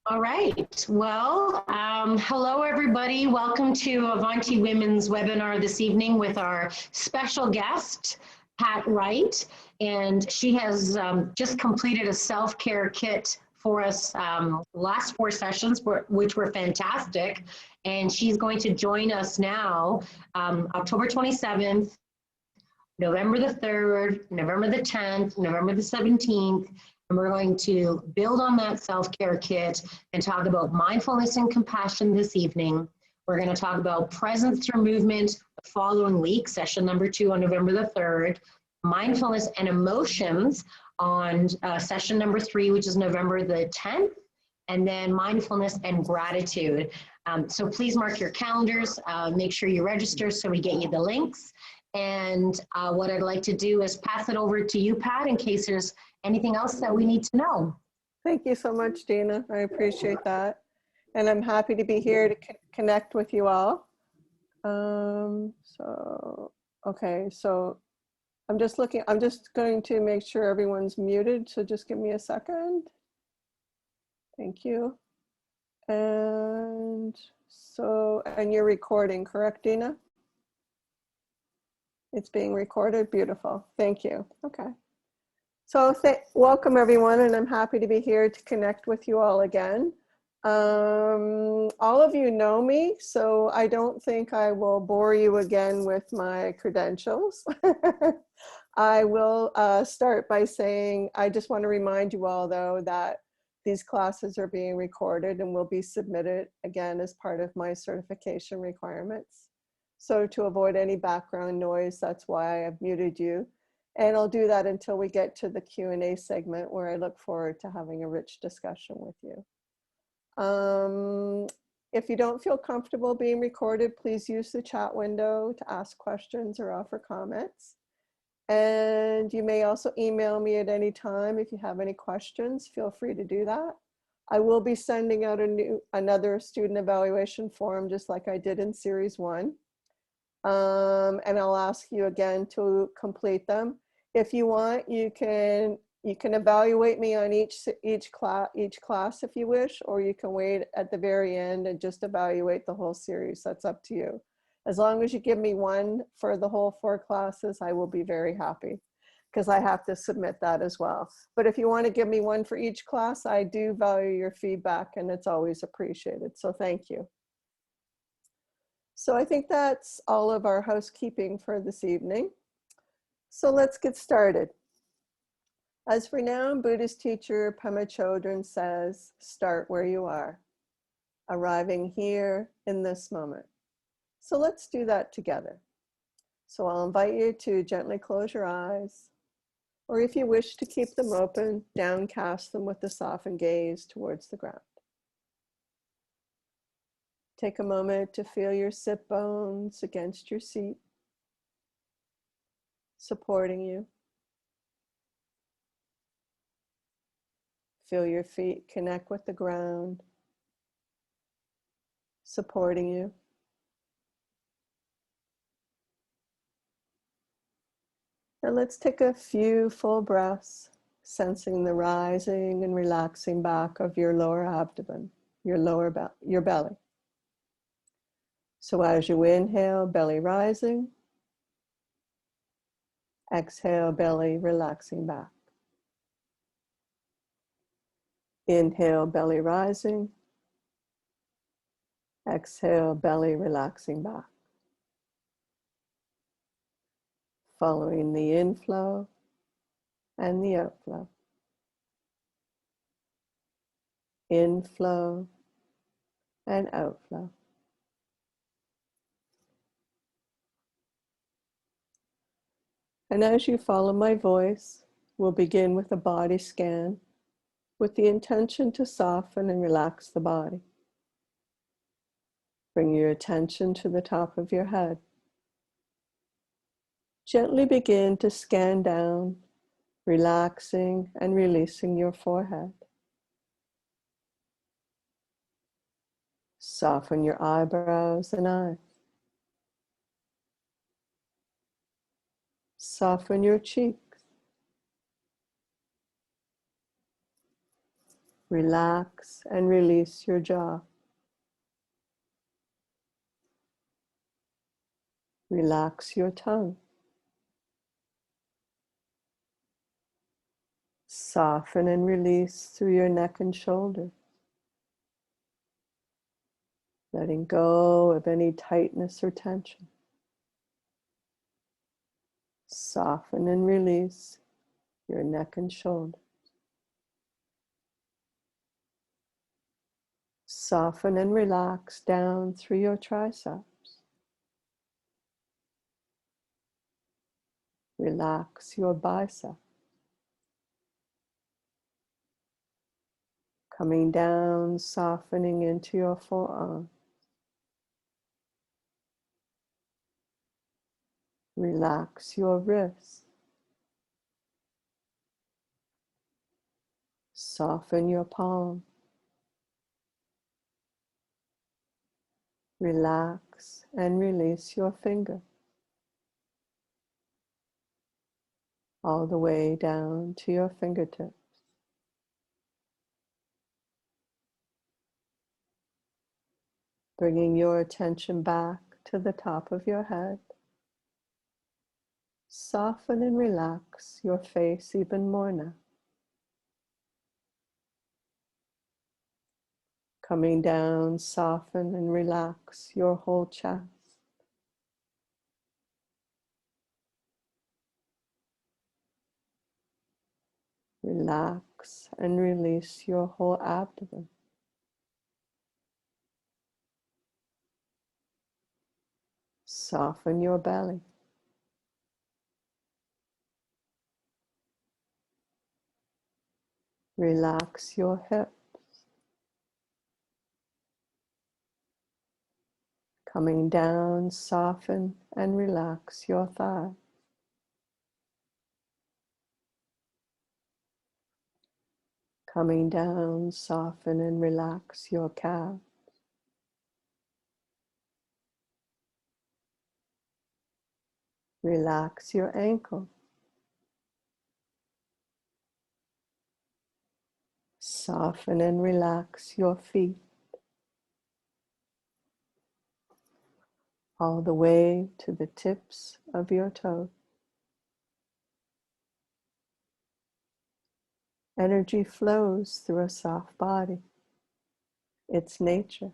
All right. Well, hello, everybody. Welcome to Avanti Women's webinar this evening with our special guest, Pat Wright. And she has just completed a self-care kit for us last 4 sessions, which were fantastic. And she's going to join us now, October 27th, November the 3rd, November the 10th, November the 17th, and we're going to build on that self-care kit and talk about mindfulness and compassion this evening. We're going to talk about presence through movement the following week, session number 2 on November the 3rd, mindfulness and emotions on session number 3, which is November the 10th, and then mindfulness and gratitude. So please mark your calendars, make sure you register so we get you the links. And what I'd like to do is pass it over to you, Pat, in case there's anything else that we need to know. Thank you so much, Dina. I appreciate that. And I'm happy to be here to connect with you all. Okay, so I'm just going to make sure everyone's muted. So just give me a second. Thank you. And you're recording, correct, Dina? It's being recorded. Beautiful. Thank you. Okay. So welcome everyone, and I'm happy to be here to connect with you all again. All of you know me, so I don't think I will bore you again with my credentials. I will start by saying, I just want to remind you all though that these classes are being recorded and will be submitted again as part of my certification requirements. So to avoid any background noise, that's why I've muted you. And I'll do that until we get to the Q&A segment, where I look forward to having a rich discussion with you. If you don't feel comfortable being recorded, please use the chat window to ask questions or offer comments. And you may also email me at any time if you have any questions. Feel free to do that. I will be sending out another student evaluation form, just like I did in Series 1. And I'll ask you again to complete them. If you want, you can evaluate me on each class if you wish, or you can wait at the very end and just evaluate the whole series. That's up to you. As long as you give me one for the whole 4 classes, I will be very happy, because I have to submit that as well. But if you want to give me one for each class, I do value your feedback, and it's always appreciated. So thank you. So I think that's all of our housekeeping for this evening. So let's get started. As renowned Buddhist teacher Pema Chodron says, start where you are, arriving here in this moment. So let's do that together. So I'll invite you to gently close your eyes, or if you wish to keep them open, downcast them with a softened gaze towards the ground. Take a moment to feel your sit bones against your seat, supporting you. Feel your feet connect with the ground, supporting you. And let's take a few full breaths, sensing the rising and relaxing back of your lower abdomen, your belly. So as you inhale, belly rising. Exhale, belly relaxing back. Inhale, belly rising. Exhale, belly relaxing back. Following the inflow and the outflow. Inflow and outflow. And as you follow my voice, we'll begin with a body scan with the intention to soften and relax the body. Bring your attention to the top of your head. Gently begin to scan down, relaxing and releasing your forehead. Soften your eyebrows and eyes. Soften your cheeks. Relax and release your jaw. Relax your tongue. Soften and release through your neck and shoulders, letting go of any tightness or tension. Soften and release your neck and shoulders. Soften and relax down through your triceps. Relax your biceps. Coming down, softening into your forearm. Relax your wrists. Soften your palm. Relax and release your finger. All the way down to your fingertips. Bringing your attention back to the top of your head. Soften and relax your face even more now. Coming down, soften and relax your whole chest. Relax and release your whole abdomen. Soften your belly. Relax your hips. Coming down, soften and relax your thighs. Coming down, soften and relax your calves. Relax your ankle. Soften and relax your feet. All the way to the tips of your toes. Energy flows through a soft body. It's nature.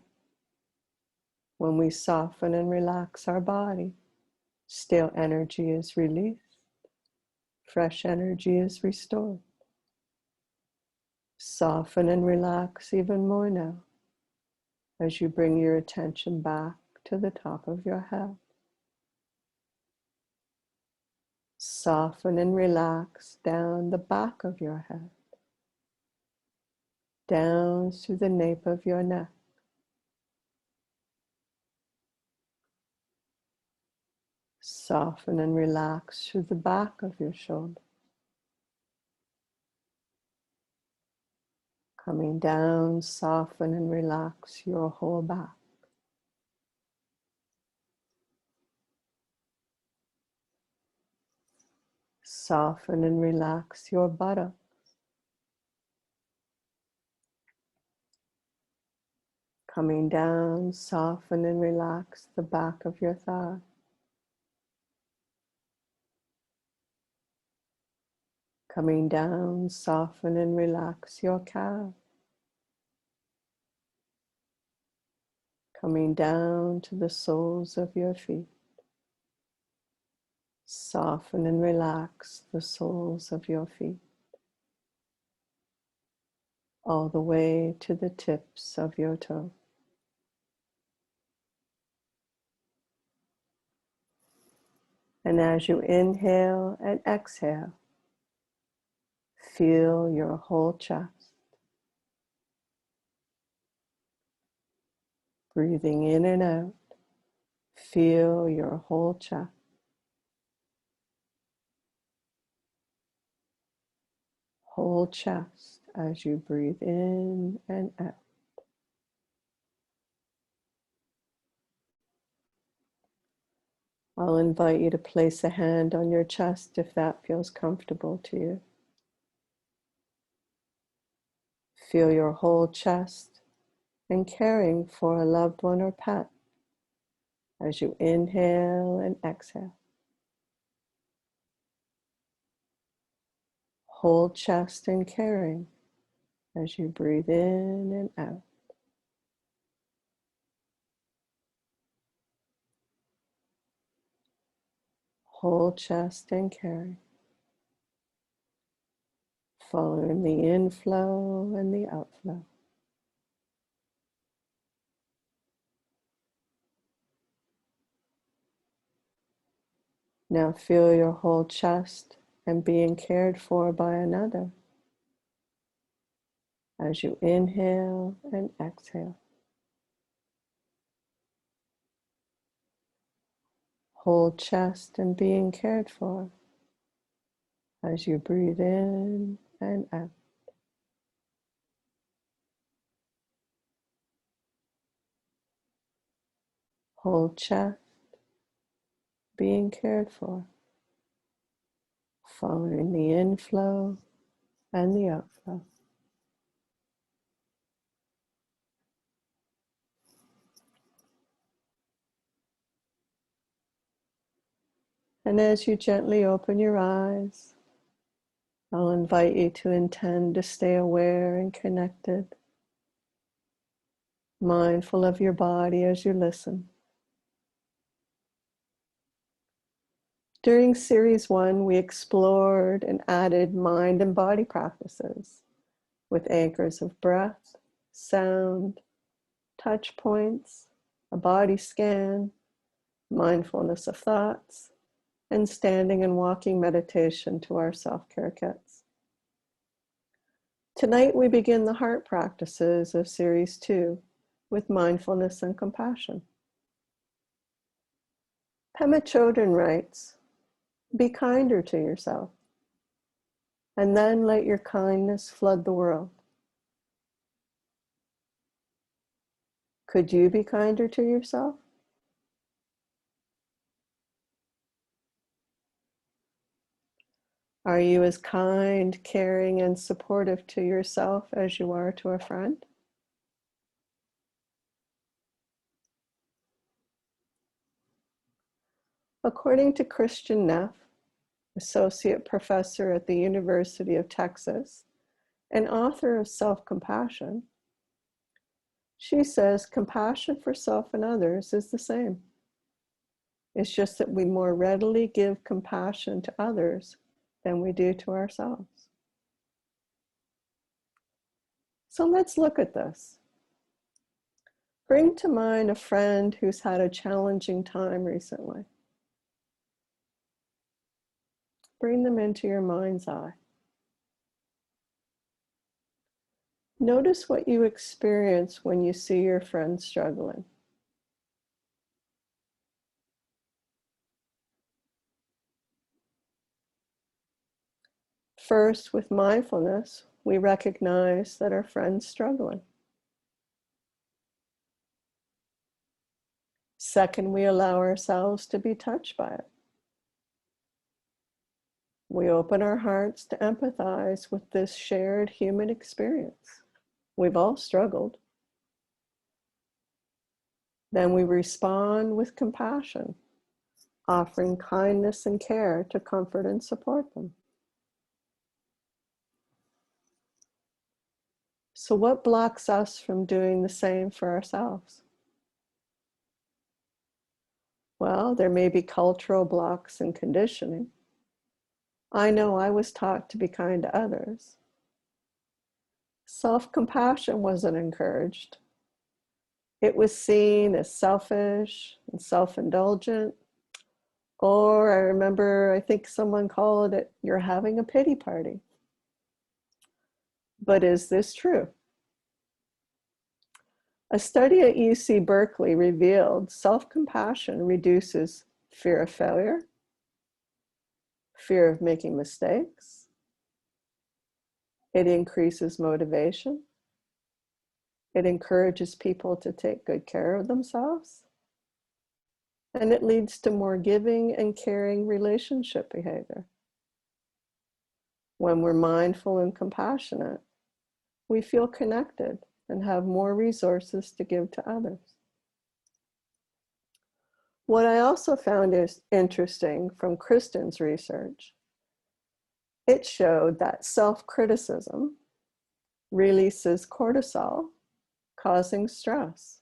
When we soften and relax our body, stale energy is released. Fresh energy is restored. Soften and relax even more now as you bring your attention back to the top of your head. Soften and relax down the back of your head, down through the nape of your neck. Soften and relax through the back of your shoulder. Coming down, soften and relax your whole back. Soften and relax your buttocks. Coming down, soften and relax the back of your thigh. Coming down, soften and relax your calf. Coming down to the soles of your feet. Soften and relax the soles of your feet. All the way to the tips of your toes. And as you inhale and exhale, feel your whole chest. Breathing in and out, feel your whole chest. Whole chest as you breathe in and out. I'll invite you to place a hand on your chest if that feels comfortable to you. Feel your whole chest and caring for a loved one or pet as you inhale and exhale. Whole chest and caring as you breathe in and out. Whole chest and caring. Following the inflow and the outflow. Now feel your whole chest and being cared for by another as you inhale and exhale. Whole chest and being cared for as you breathe in and out. Whole chest being cared for, following the inflow and the outflow. And as you gently open your eyes, I'll invite you to intend to stay aware and connected, mindful of your body as you listen. During Series 1, we explored and added mind and body practices with anchors of breath, sound, touch points, a body scan, mindfulness of thoughts, and standing and walking meditation to our self-care kits. Tonight we begin the heart practices of Series 2 with mindfulness and compassion. Pema Chodron writes, "Be kinder to yourself, and then let your kindness flood the world." Could you be kinder to yourself? Are you as kind, caring, and supportive to yourself as you are to a friend? According to Christian Neff, associate professor at the University of Texas and author of Self-Compassion, she says compassion for self and others is the same. It's just that we more readily give compassion to others than we do to ourselves. So let's look at this. Bring to mind a friend who's had a challenging time recently. Bring them into your mind's eye. Notice what you experience when you see your friend struggling. First, with mindfulness, we recognize that our friend's struggling. Second, we allow ourselves to be touched by it. We open our hearts to empathize with this shared human experience. We've all struggled. Then we respond with compassion, offering kindness and care to comfort and support them. So what blocks us from doing the same for ourselves? Well, there may be cultural blocks and conditioning. I know I was taught to be kind to others. Self-compassion wasn't encouraged. It was seen as selfish and self-indulgent. Or I remember, I think someone called it, "You're having a pity party." But is this true? A study at UC Berkeley revealed self-compassion reduces fear of failure, fear of making mistakes. It increases motivation. It encourages people to take good care of themselves. And it leads to more giving and caring relationship behavior. When we're mindful and compassionate, we feel connected and have more resources to give to others. What I also found is interesting from Kristen's research, it showed that self-criticism releases cortisol, causing stress.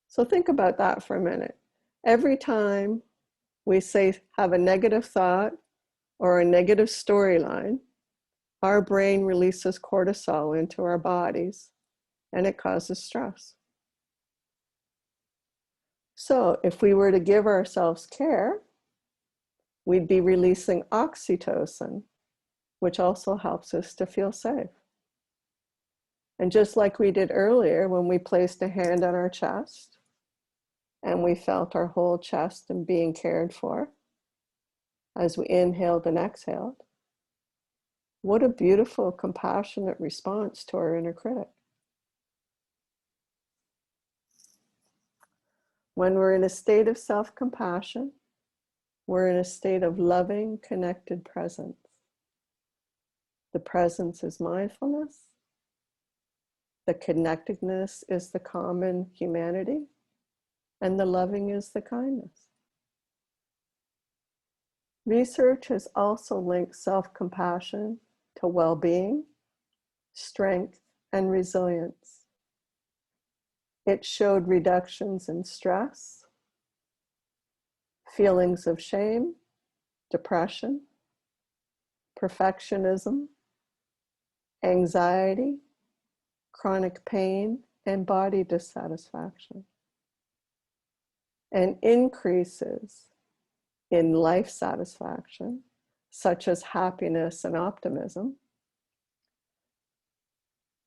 So think about that for a minute. Every time we have a negative thought or a negative storyline, our brain releases cortisol into our bodies and it causes stress. So if we were to give ourselves care, we'd be releasing oxytocin, which also helps us to feel safe. And just like we did earlier when we placed a hand on our chest and we felt our whole chest and being cared for as we inhaled and exhaled, what a beautiful, compassionate response to our inner critic. When we're in a state of self-compassion, we're in a state of loving, connected presence. The presence is mindfulness. The connectedness is the common humanity. And the loving is the kindness. Research has also linked self-compassion to well-being, strength, and resilience. It showed reductions in stress, feelings of shame, depression, perfectionism, anxiety, chronic pain, and body dissatisfaction, and increases in life satisfaction, such as happiness and optimism,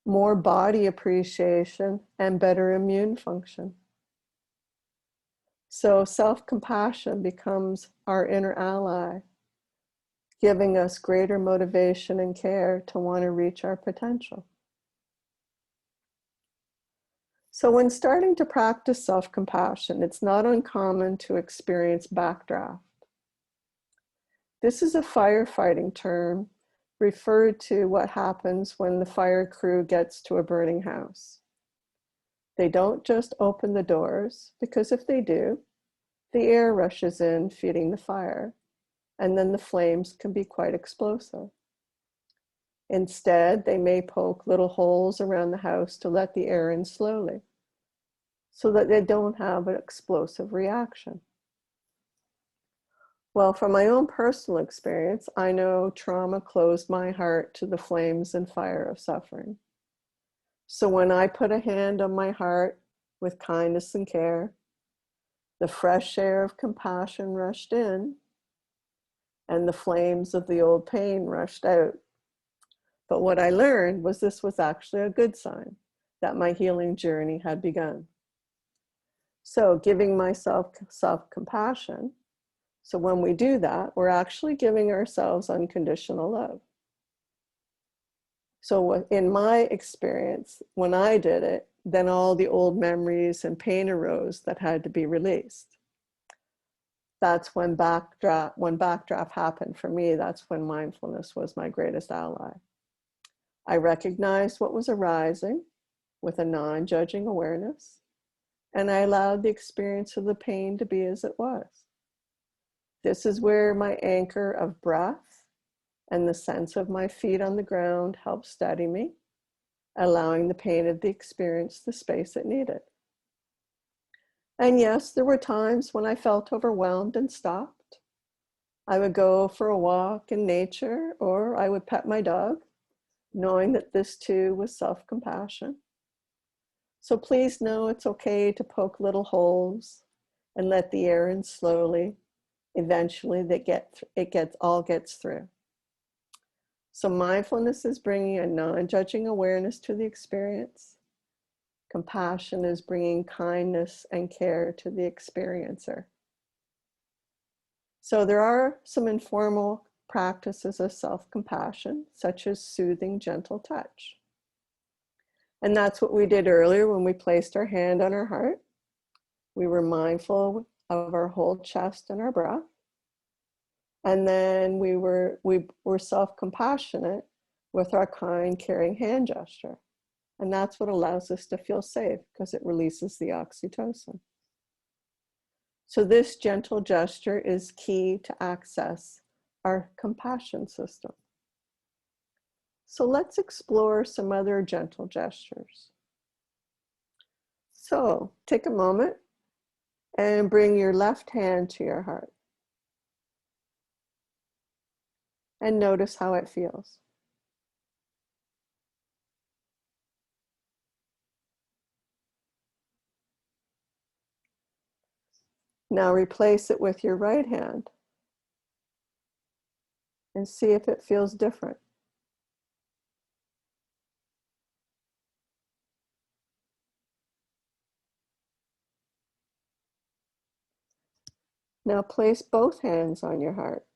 more body appreciation, and better immune function. So self-compassion becomes our inner ally, giving us greater motivation and care to want to reach our potential. So when starting to practice self-compassion, it's not uncommon to experience backdraft. This is a firefighting term referred to what happens when the fire crew gets to a burning house. They don't just open the doors, because if they do, the air rushes in, feeding the fire, and then the flames can be quite explosive. Instead, they may poke little holes around the house to let the air in slowly, so that they don't have an explosive reaction. Well, from my own personal experience, I know trauma closed my heart to the flames and fire of suffering. So when I put a hand on my heart with kindness and care, the fresh air of compassion rushed in, and the flames of the old pain rushed out. But what I learned was this was actually a good sign that my healing journey had begun. So giving myself self-compassion, so when we do that, we're actually giving ourselves unconditional love. So in my experience, when I did it, then all the old memories and pain arose that had to be released. That's when backdraft happened for me. That's when mindfulness was my greatest ally. I recognized what was arising with a non-judging awareness, and I allowed the experience of the pain to be as it was. This is where my anchor of breath and the sense of my feet on the ground helped steady me, allowing the pain of the experience the space it needed. And yes, there were times when I felt overwhelmed and stopped. I would go for a walk in nature, or I would pet my dog, knowing that this too was self-compassion. So please know it's okay to poke little holes and let the air in slowly. Eventually it all gets through. So mindfulness is bringing a non-judging awareness to the experience. Compassion is bringing kindness and care to the experiencer. So there are some informal practices of self-compassion, such as soothing, gentle touch. And that's what we did earlier when we placed our hand on our heart. We were mindful of our whole chest and our breath. And then we were self-compassionate with our kind, caring hand gesture. And that's what allows us to feel safe because it releases the oxytocin. So this gentle gesture is key to access our compassion system. So let's explore some other gentle gestures. So take a moment and bring your left hand to your heart. And notice how it feels. Now replace it with your right hand and see if it feels different. Now place both hands on your heart.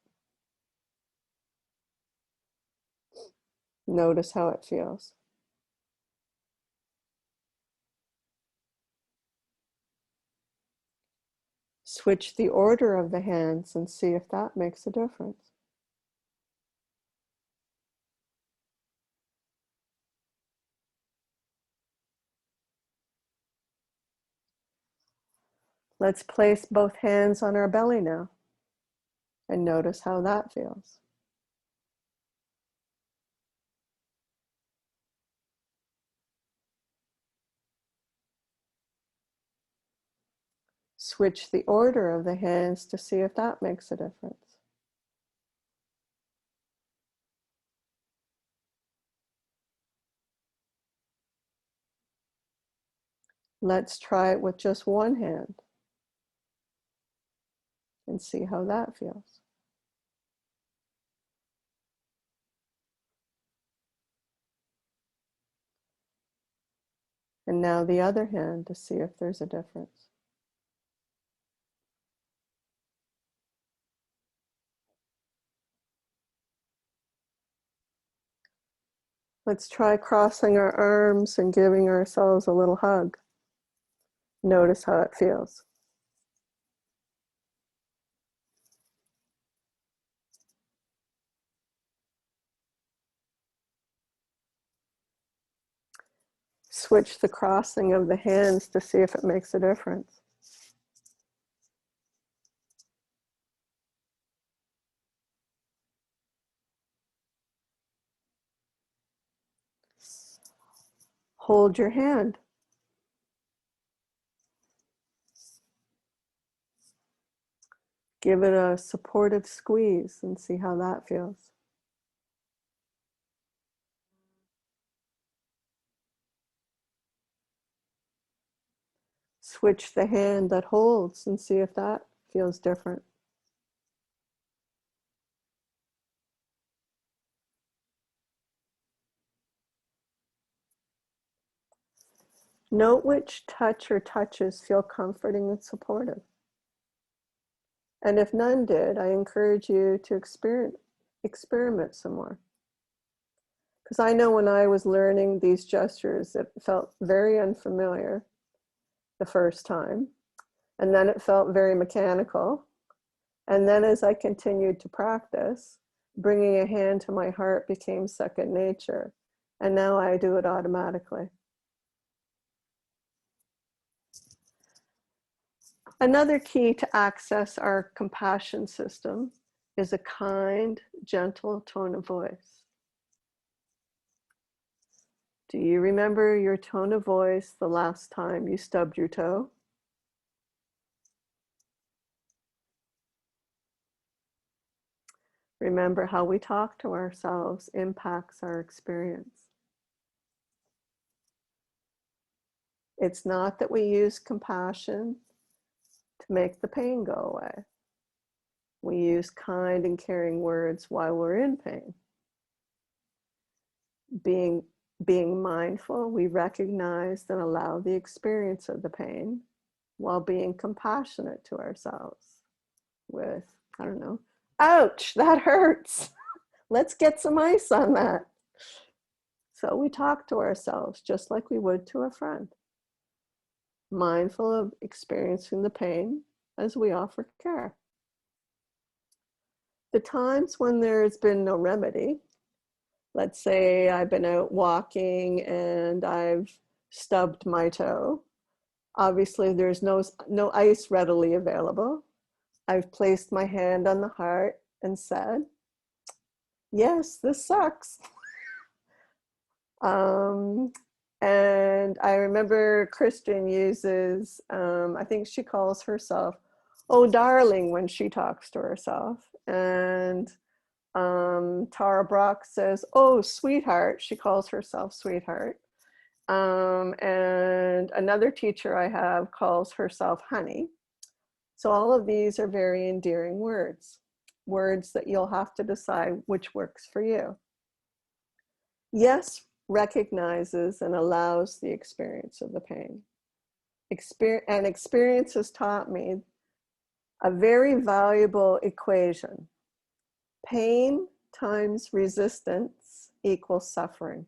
Notice how it feels. Switch the order of the hands and see if that makes a difference. Let's place both hands on our belly now and notice how that feels. Switch the order of the hands to see if that makes a difference. Let's try it with just one hand and see how that feels. And now the other hand to see if there's a difference. Let's try crossing our arms and giving ourselves a little hug. Notice how it feels. Switch the crossing of the hands to see if it makes a difference. Hold your hand. Give it a supportive squeeze and see how that feels. Switch the hand that holds and see if that feels different. Note which touch or touches feel comforting and supportive. And if none did, I encourage you to experiment some more. Because I know when I was learning these gestures, it felt very unfamiliar the first time. And then it felt very mechanical. And then as I continued to practice, bringing a hand to my heart became second nature. And now I do it automatically. Another key to access our compassion system is a kind, gentle tone of voice. Do you remember your tone of voice the last time you stubbed your toe? Remember how we talk to ourselves impacts our experience. It's not that we use compassion to make the pain go away. We use kind and caring words while we're in pain. Being mindful, we recognize and allow the experience of the pain while being compassionate to ourselves with, I don't know, ouch, that hurts. Let's get some ice on that. So we talk to ourselves just like we would to a friend, mindful of experiencing the pain as we offer care. The times when there's been no remedy, Let's say I've been out walking and I've stubbed my toe. Obviously, there's no ice readily available. I've placed my hand on the heart and said, yes, this sucks. And I remember Christian uses, I think she calls herself, oh, darling, when she talks to herself. And Tara Brock says, oh, sweetheart. She calls herself sweetheart. And another teacher I have calls herself honey. So all of these are very endearing words, words that you'll have to decide which works for you. Yes recognizes and allows the experience of the pain. And experience has taught me a very valuable equation. Pain times resistance equals suffering.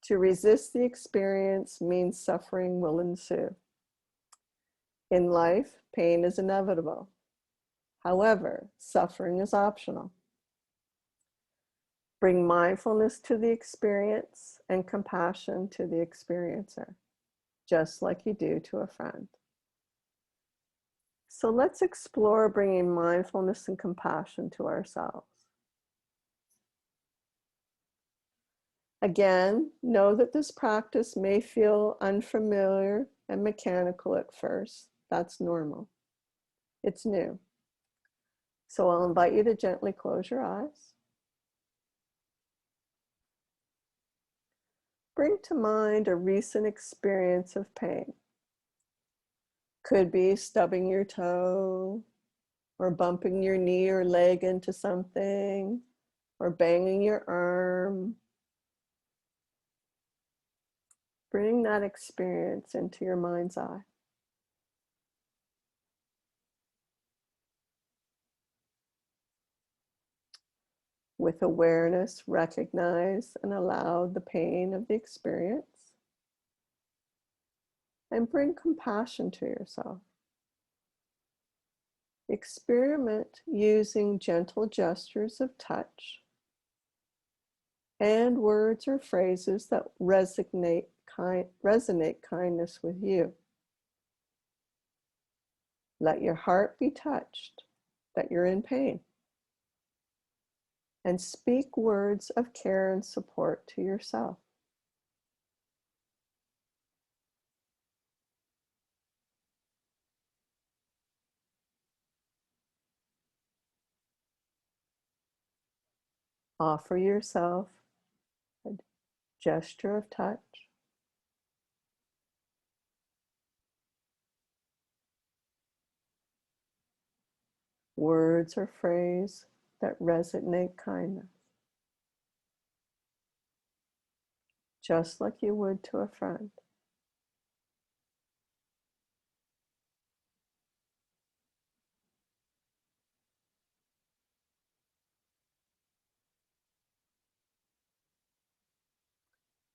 To resist the experience means suffering will ensue. In life, pain is inevitable. However, suffering is optional. Bring mindfulness to the experience and compassion to the experiencer, just like you do to a friend. So let's explore bringing mindfulness and compassion to ourselves. Again, know that this practice may feel unfamiliar and mechanical at first. That's normal. It's new. So I'll invite you to gently close your eyes. Bring to mind a recent experience of pain. Could be stubbing your toe, or bumping your knee or leg into something, or banging your arm. Bring that experience into your mind's eye. With awareness, recognize and allow the pain of the experience. And bring compassion to yourself. Experiment using gentle gestures of touch and words or phrases that resonate kindness with you. Let your heart be touched that you're in pain. And speak words of care and support to yourself. Offer yourself a gesture of touch. Words or phrase that resonate kindness. Just like you would to a friend.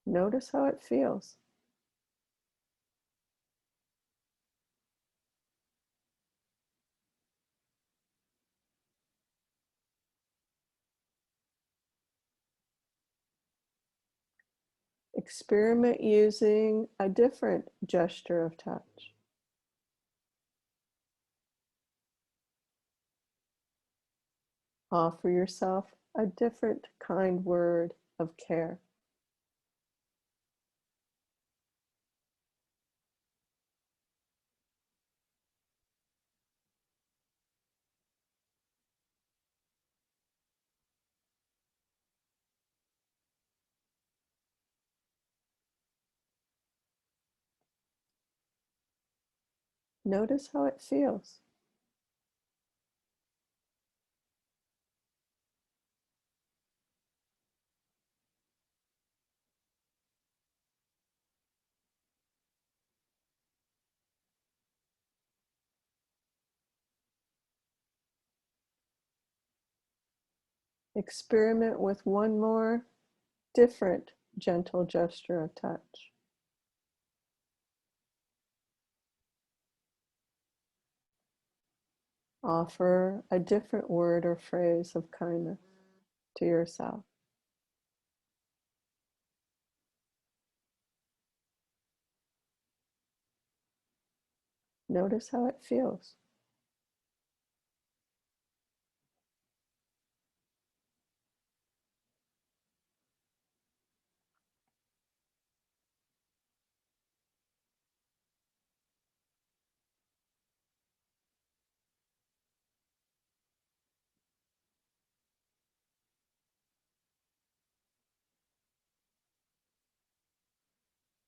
Notice how it feels. Experiment using a different gesture of touch. Offer yourself a different kind word of care. Notice how it feels. Experiment with one more different gentle gesture of touch. Offer a different word or phrase of kindness. to yourself. Notice how it feels.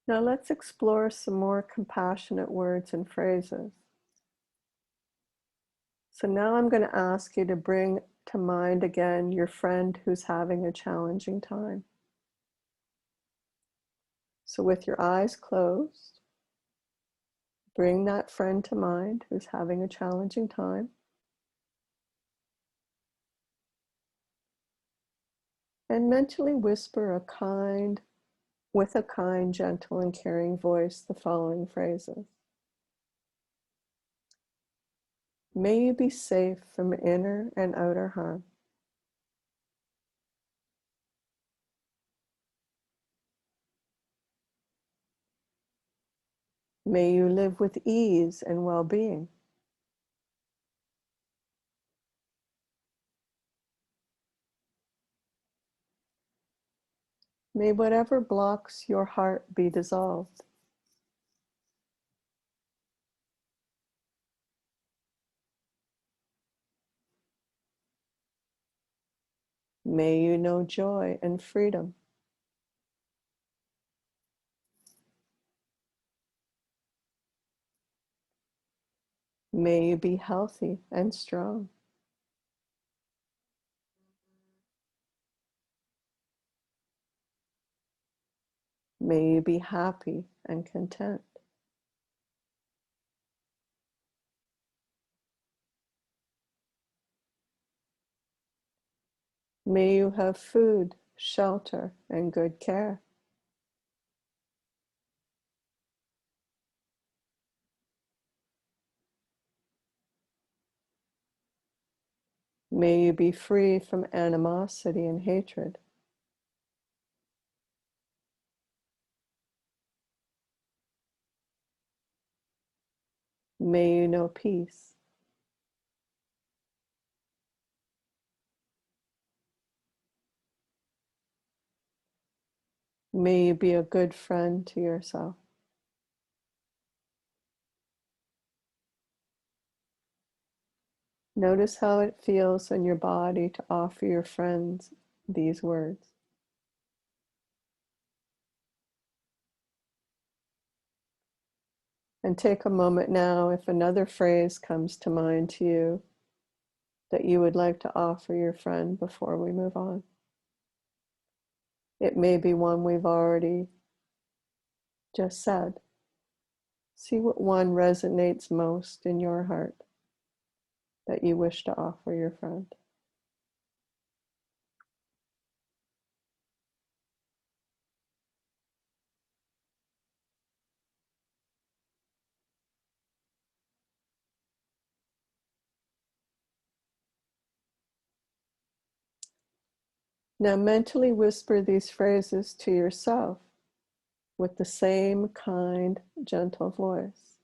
Now let's explore some more compassionate words and phrases. So now I'm going to ask you to bring to mind again your friend who's having a challenging time. So with your eyes closed, bring that friend to mind who's having a challenging time. And mentally whisper with a kind, gentle, and caring voice, the following phrases. May you be safe from inner and outer harm. May you live with ease and well-being. May whatever blocks your heart be dissolved. May you know joy and freedom. May you be healthy and strong. May you be happy and content. May you have food, shelter, and good care. May you be free from animosity and hatred. May you know peace. May you be a good friend to yourself. Notice how it feels in your body to offer your friends these words. And take a moment now if another phrase comes to mind to you that you would like to offer your friend before we move on. It may be one we've already just said. See what one resonates most in your heart that you wish to offer your friend. Now mentally whisper these phrases to yourself with the same kind, gentle voice.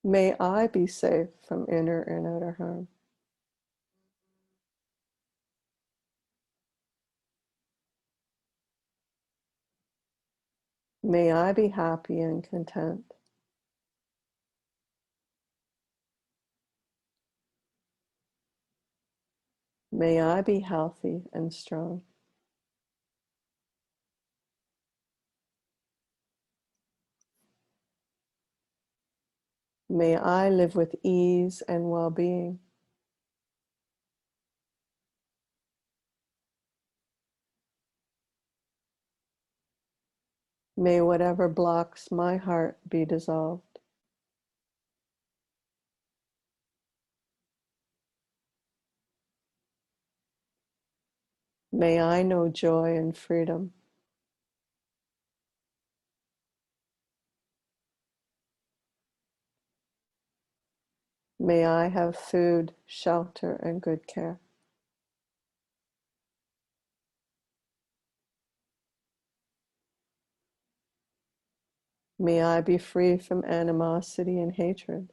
May I be safe from inner and outer harm. May I be happy and content. May I be healthy and strong. May I live with ease and well-being. May whatever blocks my heart be dissolved. May I know joy and freedom. May I have food, shelter, and good care. May I be free from animosity and hatred.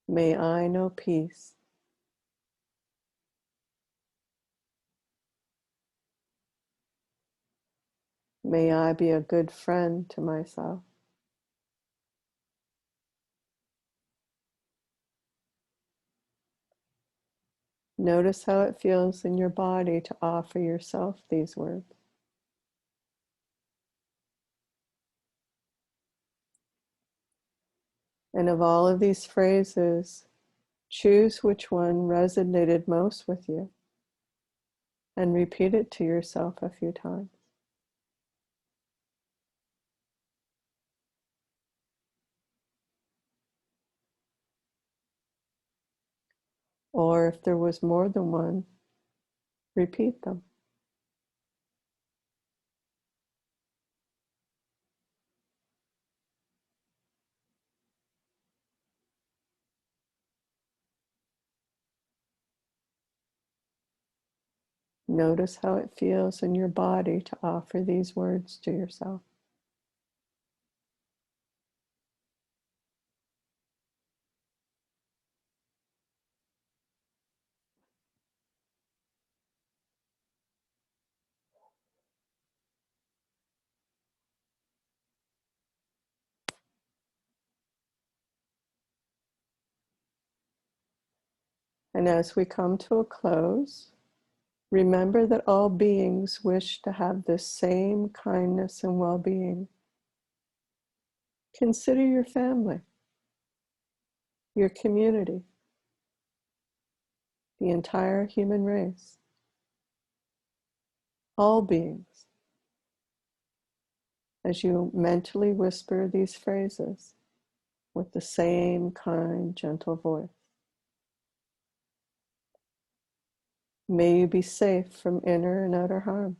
May I know peace. May I be a good friend to myself. Notice how it feels in your body to offer yourself these words. And of all of these phrases, choose which one resonated most with you and repeat it to yourself a few times. Or if there was more than one, repeat them. Notice how it feels in your body to offer these words to yourself. And as we come to a close, remember that all beings wish to have this same kindness and well-being. Consider your family, your community, the entire human race, all beings, as you mentally whisper these phrases with the same kind, gentle voice. May you be safe from inner and outer harm.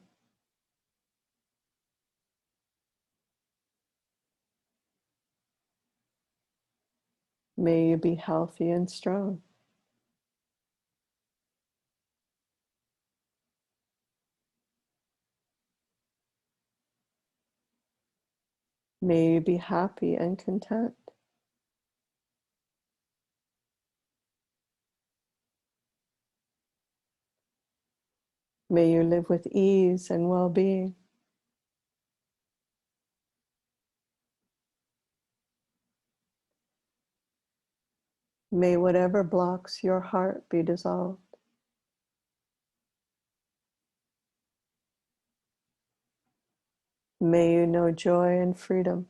May you be healthy and strong. May you be happy and content. May you live with ease and well-being. May whatever blocks your heart be dissolved. May you know joy and freedom.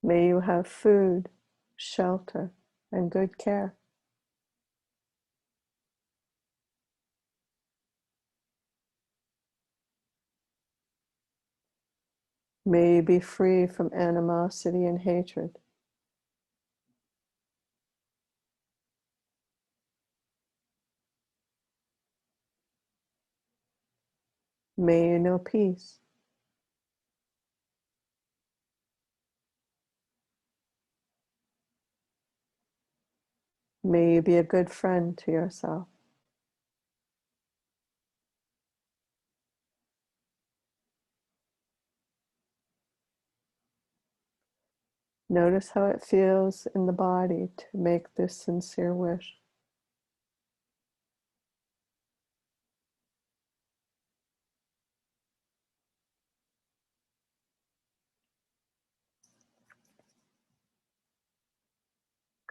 May you have food, shelter, and good care. May you be free from animosity and hatred. May you know peace. May you be a good friend to yourself. Notice how it feels in the body to make this sincere wish.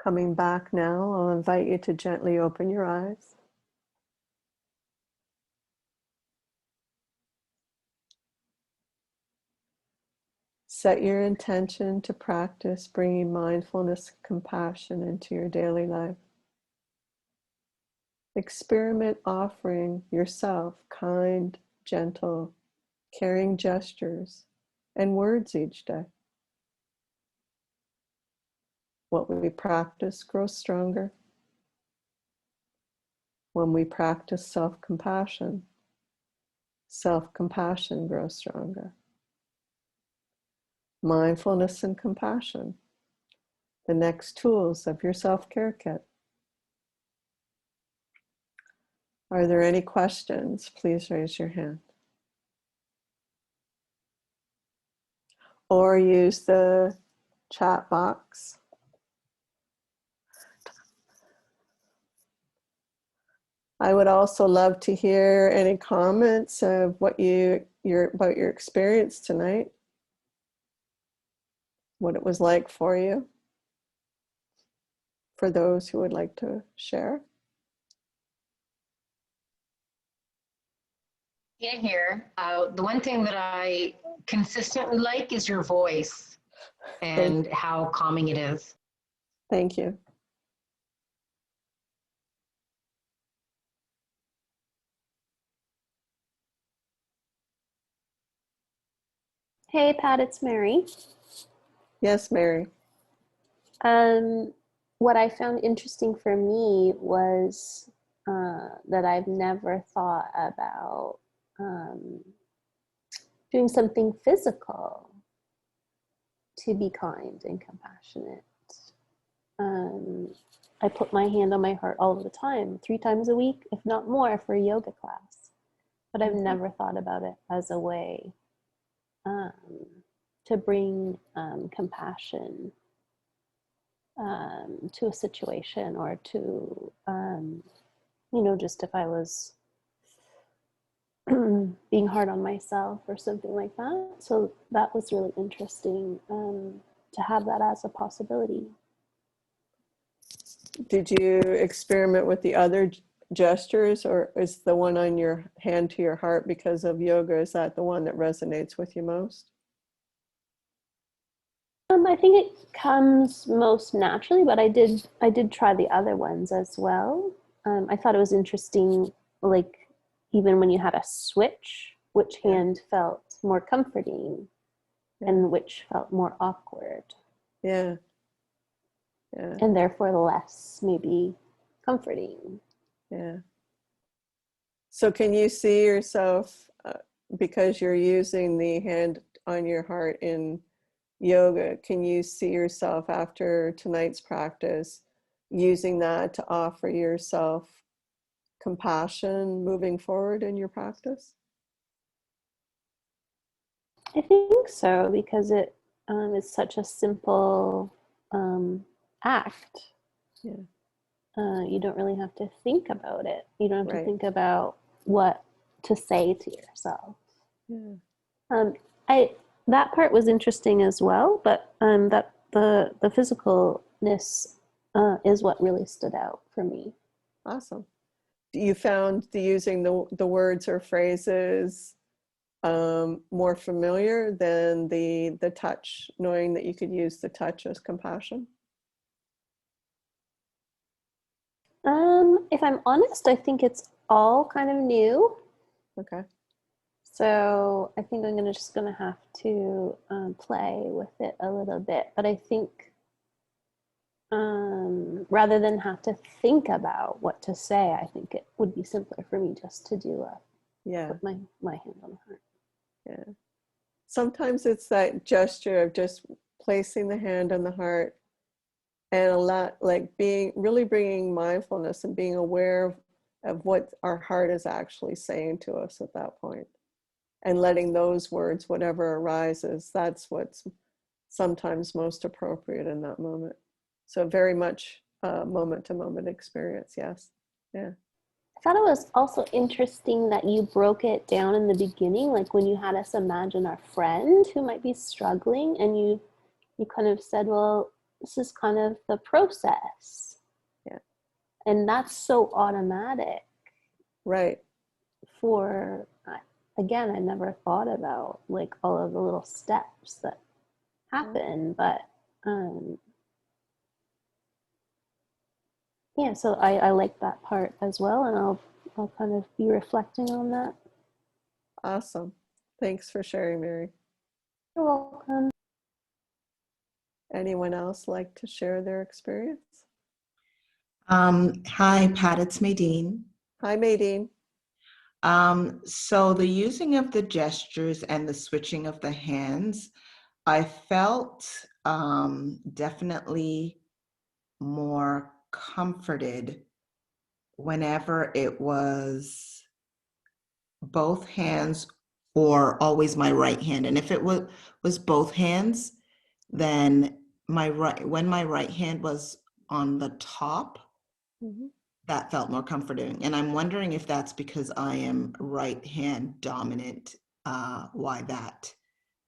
Coming back now, I'll invite you to gently open your eyes. Set your intention to practice bringing mindfulness and compassion into your daily life. Experiment offering yourself kind, gentle, caring gestures and words each day. What we practice grows stronger. When we practice self-compassion, self-compassion grows stronger. mindfulness and compassion, the next tools of your self-care kit. Are there any questions? Please raise your hand. Or use the chat box. I would also love to hear any comments of what about your experience tonight, what it was like for you, for those who would like to share. In here, the one thing that I consistently like is your voice and how calming it is. Thank you. Hey, Pat, it's Mary. Yes, Mary. What I found interesting for me was that I've never thought about doing something physical to be kind and compassionate. I put my hand on my heart all the time, 3 times a week, if not more, for a yoga class. But I've never thought about it as a way to bring compassion to a situation, or to, just if I was being hard on myself or something like that. So that was really interesting to have that as a possibility. Did you experiment with the other gestures, or is the one on your hand to your heart because of yoga, is that the one that resonates with you most? I think it comes most naturally, but I did try the other ones as well. I thought it was interesting, like even when you had a switch, which hand felt more comforting and which felt more awkward. Yeah. And therefore less maybe comforting. Yeah. So can you see yourself, because you're using the hand on your heart in yoga, can you see yourself after tonight's practice using that to offer yourself compassion moving forward in your practice? I think so, because it is such a simple act. Yeah. You don't really have to think about it. You don't have to think about what to say to yourself. Yeah. That part was interesting as well, but that the physicalness is what really stood out for me. Awesome. You found using the words or phrases more familiar than the touch, knowing that you could use the touch as compassion? If I'm honest, I think it's all kind of new. Okay. So I think I'm just gonna have to play with it a little bit. But I think rather than have to think about what to say, I think it would be simpler for me just to do put my hand on the heart. Yeah. Sometimes it's that gesture of just placing the hand on the heart, and a lot like really bringing mindfulness and being aware of what our heart is actually saying to us at that point, and letting those words, whatever arises, that's what's sometimes most appropriate in that moment. So very much moment to moment experience. Yes. Yeah. I thought it was also interesting that you broke it down in the beginning, like when you had us imagine our friend who might be struggling, and you kind of said, well, this is kind of the process. Yeah. And that's so automatic. Right. Again, I never thought about like all of the little steps that happen, but yeah, so I like that part as well, and I'll kind of be reflecting on that. Awesome. Thanks for sharing, Mary. You're welcome. Anyone else like to share their experience? Hi, Pat, it's Maidene. Hi, Maidene. So the using of the gestures and the switching of the hands, I felt definitely more comforted whenever it was both hands or always my right hand. And if it was both hands, then when my right hand was on the top, Mhm. that felt more comforting. And I'm wondering if that's because I am right hand dominant, why that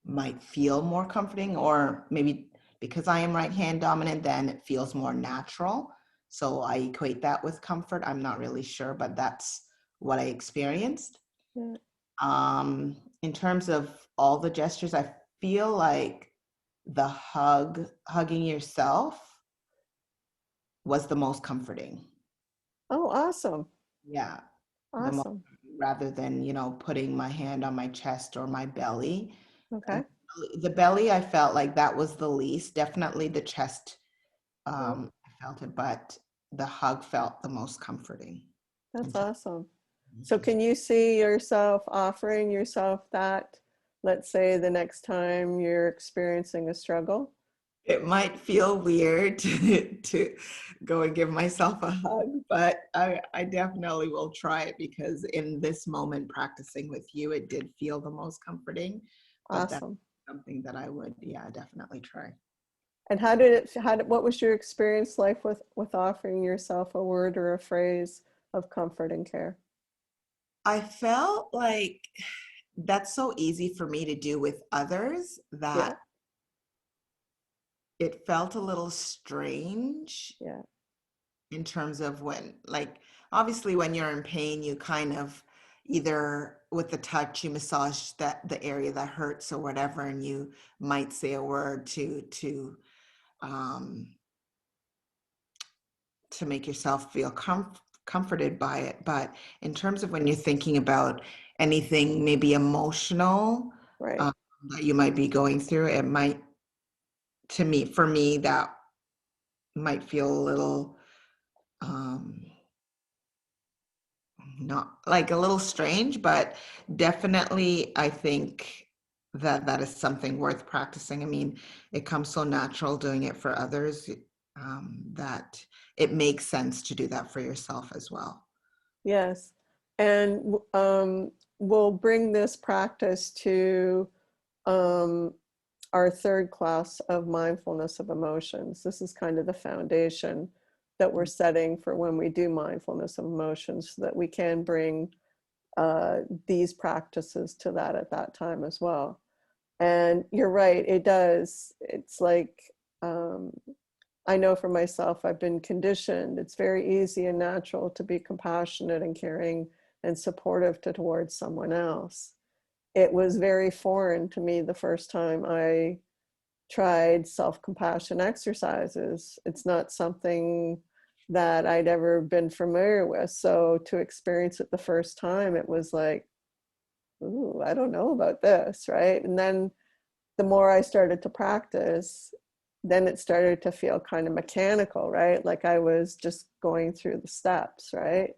might feel more comforting, or maybe because I am right hand dominant, then it feels more natural. So I equate that with comfort. I'm not really sure, but that's what I experienced. Yeah. In terms of all the gestures, I feel like the hugging yourself was the most comforting. Oh, awesome. Yeah, the most, Awesome. rather than, putting my hand on my chest or my belly. Okay. The belly, I felt like that was the least. Definitely the chest, Yeah, I felt it, but the hug felt the most comforting. that's in terms awesome. of So just- can you see yourself offering yourself that, let's say the next time you're experiencing a struggle? It might feel weird to go and give myself a hug, but I definitely will try it, because in this moment practicing with you, it did feel the most comforting. But that's Awesome. something that I would, yeah, definitely try. And what was your experience like with offering yourself a word or a phrase of comfort and care? I felt like that's so easy for me to do with others Yeah, that it felt a little strange yeah, in terms of when, like, obviously when you're in pain, you kind of either with the touch, you massage the area that hurts or whatever, and you might say a word um, to make yourself feel comforted by it. But in terms of when you're thinking about anything maybe emotional, right. um, that you might be going through, it might, for me, that might feel a little, um, not like a little strange, but definitely I think that that is something worth practicing. I mean, it comes so natural doing it for others, that it makes sense to do that for yourself as well. Yes. And we'll bring this practice to um, our third class of mindfulness of emotions. This is kind of the foundation that we're setting for when we do mindfulness of emotions, so that we can bring these practices to that at that time as well. And you're right, it does. It's like, um, I know for myself, I've been conditioned. It's very easy and natural to be compassionate and caring and supportive towards someone else. It was very foreign to me the first time I tried self-compassion exercises. It's not something that I'd ever been familiar with. So to experience it the first time, it was like, ooh, I don't know about this, right? And then the more I started to practice, then it started to feel kind of mechanical, right? Like I was just going through the steps, right?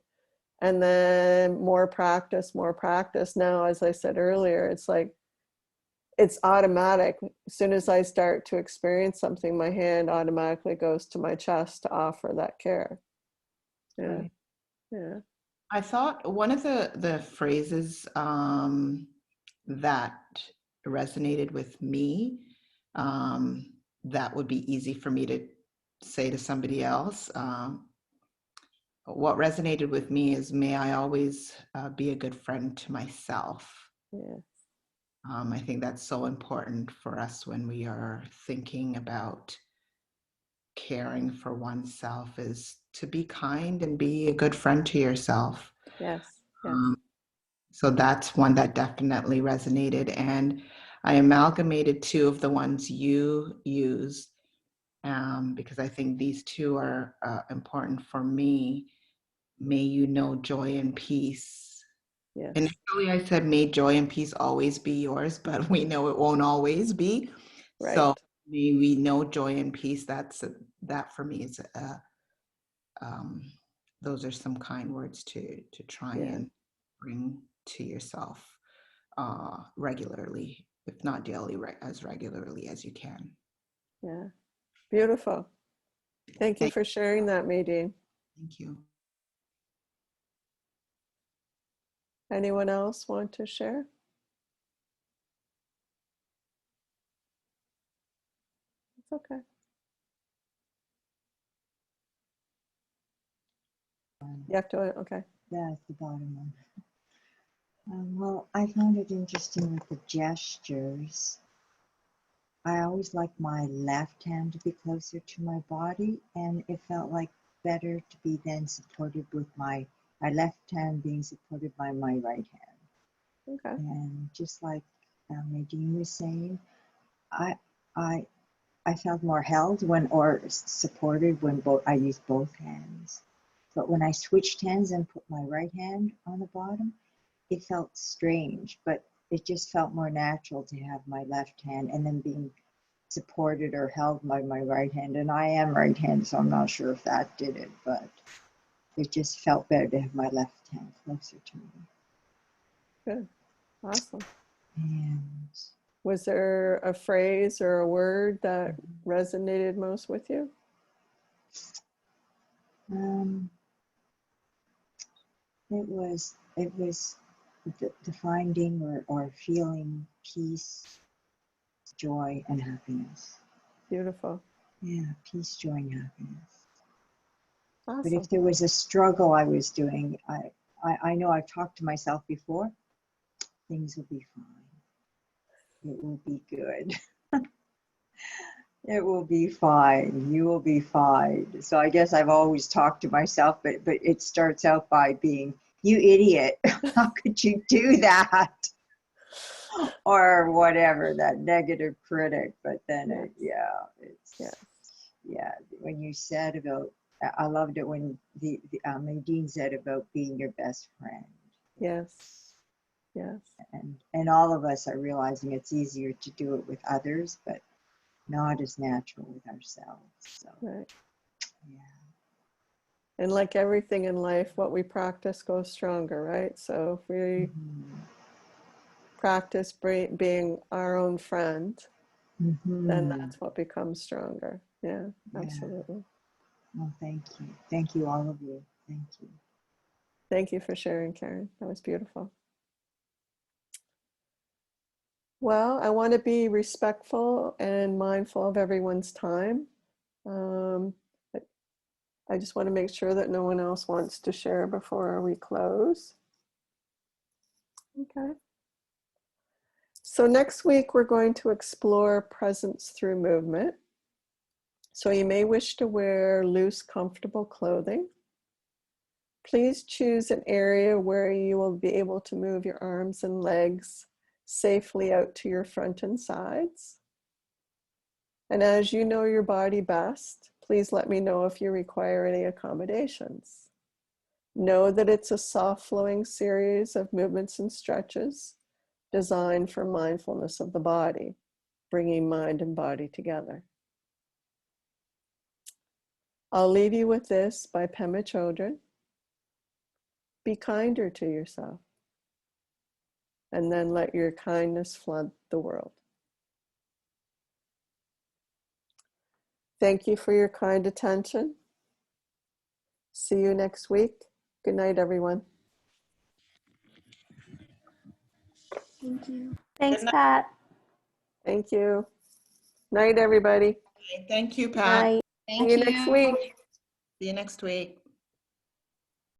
And then more practice, more practice. Now, as I said earlier, it's like it's automatic. As soon as I start to experience something, my hand automatically goes to my chest to offer that care. Yeah, Right. yeah, I thought one of the phrases, that resonated with me, um, that would be easy for me to say to somebody else. What resonated with me is, may I always be a good friend to myself. yeah, I think that's so important for us when we are thinking about caring for oneself, is to be kind and be a good friend to yourself. yes, yes, Um, so that's one that definitely resonated. And I amalgamated two of the ones you used, because I think these two are important for me. May you know joy and peace. yes, Initially, I said, may joy and peace always be yours, but we know it won't always be. So right, may we know joy and peace. That for me is um, those are some kind words to try yeah. and bring to yourself regularly. if not daily, as regularly as you can. Yeah, beautiful. Thank you Thank for sharing that, Maidene. Thank you. Anyone else want to share? It's okay. You have to, okay. Yeah, it's the bottom one. Well, I found it interesting with the gestures. I always like my left hand to be closer to my body, and it felt like better to be then supported with my left hand being supported by my right hand. Okay. And just like Maidene was saying, I I I felt more held when or supported when I used both hands. But when I switched hands and put my right hand on the bottom, it felt strange, but it just felt more natural to have my left hand and then being supported or held by my right hand. And I am right-handed, so I'm not sure if that did it, but it just felt better to have my left hand closer to me. Good. Awesome. And Was there a phrase or a word that resonated most with you? it was the finding or feeling peace, joy, and happiness. Beautiful. Yeah, peace, joy, and happiness. But Awesome. if there was a struggle I was doing, I know I've talked to myself before, things will be fine. It will be good. It will be fine. You will be fine. So I guess I've always talked to myself, but it starts out by being, you idiot, how could you do that? Or whatever, that negative critic. But then Yes. when you said about, I loved it when the Maidene said about being your best friend. Yes. Yes. And all of us are realizing it's easier to do it with others, but not as natural with ourselves. So, Right. yeah. And like everything in life, what we practice goes stronger, right? So if we practice being our own friend, then that's what becomes stronger. Yeah, absolutely. Well, thank you. Thank you, all of you. Thank you. Thank you for sharing, Karen. That was beautiful. Well, I want to be respectful and mindful of everyone's time. I just want to make sure that no one else wants to share before we close. Okay. So next week, we're going to explore presence through movement. So you may wish to wear loose, comfortable clothing. Please choose an area where you will be able to move your arms and legs safely out to your front and sides. And as you know your body best, please let me know if you require any accommodations. Know that it's a soft flowing series of movements and stretches designed for mindfulness of the body, bringing mind and body together. I'll leave you with this by Pema Chodron. Be kinder to yourself, and then let your kindness flood the world. Thank you for your kind attention. See you next week. Good night, everyone. Thank you. Thanks, Pat. Thank you. Night, everybody. Thank you, Pat. Night. Thank See you next week. See you next week.